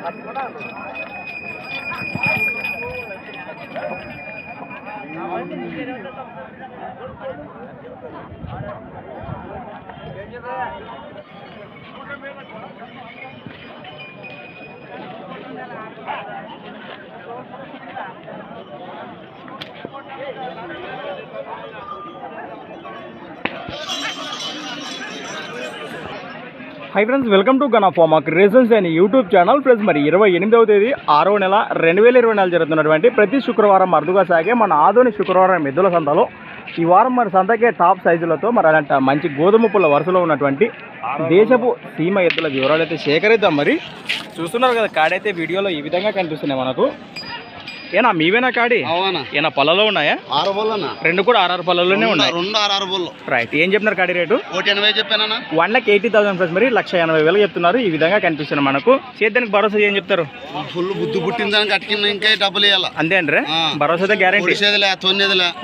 Hi friends, welcome to Gana pharma creations and YouTube channel. Friends, మరి 28వ తేదీ 6వ నెల 2024 జరుగుతున్నటువంటి ప్రతి శుక్రవారం అరుదుగా సాగే మన ఆదోని శుక్రవారం ఎద్దుల సంతలో ఈ వారం మరి సంతకే టాప్ సైజులతో మరి అలాంటి మంచి గోధుమ పుల్ల వరుసలో ఉన్నటువంటి దేశపు సీమ ఎద్దుల వివరాలు అయితే సేకరిద్దాం. మరి చూస్తున్నారు కదా, కాడైతే వీడియోలో ఈ విధంగా కనిపిస్తున్నాయి మనకు. ఏనా మీవేనా కాడి? ఏనా పళ్ళలో ఉన్నాయా? 6 పళ్ళనా? రెండు కూడా 6 పళ్ళలోనే ఉన్నాయి. 6 పళ్ళు. రైట్. ఏం చెప్తున్నారు కాడి రేటు? 180 చెప్పానా? 1,80,000 ప్లస్ మరి 1,80,000 చెప్తున్నారు. ఈ విధంగా కనిపిస్తున్నారు మనకు. సేద్యానికి భరోసా ఏం చెప్తారు? ఫుల్ బుద్ధి పుట్టిందని కట్టిన ఇంకా డబ్బులు ఇవ్వాలి అంతే అండి. భరోసా గ్యారెంటీ.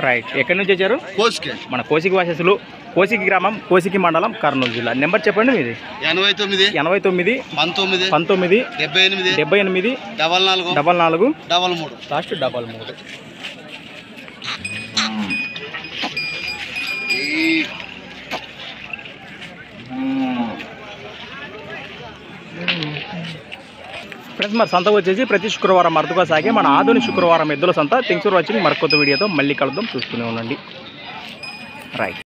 రైట్. ఎక్కడి నుంచి వచ్చారు? కోసికి. మన కోసికి వాసస్సులు, కోసికి గ్రామం, కోసికి మండలం, కర్నూలు జిల్లా. నెంబర్ చెప్పండి మీది. 89 19 19 19 78 78 44 44 33 లాస్ట్ 33. ఫ్రెండ్స్, మరి సంత వచ్చేసి ప్రతి శుక్రవారం అరుదుగా సాగే మన ఆదోని శుక్రవారం ఎద్దుల సంత. Thanks for watching. మరొక కొత్త వీడియోతో మళ్ళీ కలుద్దాం. చూస్తూనే ఉండండి. రైట్.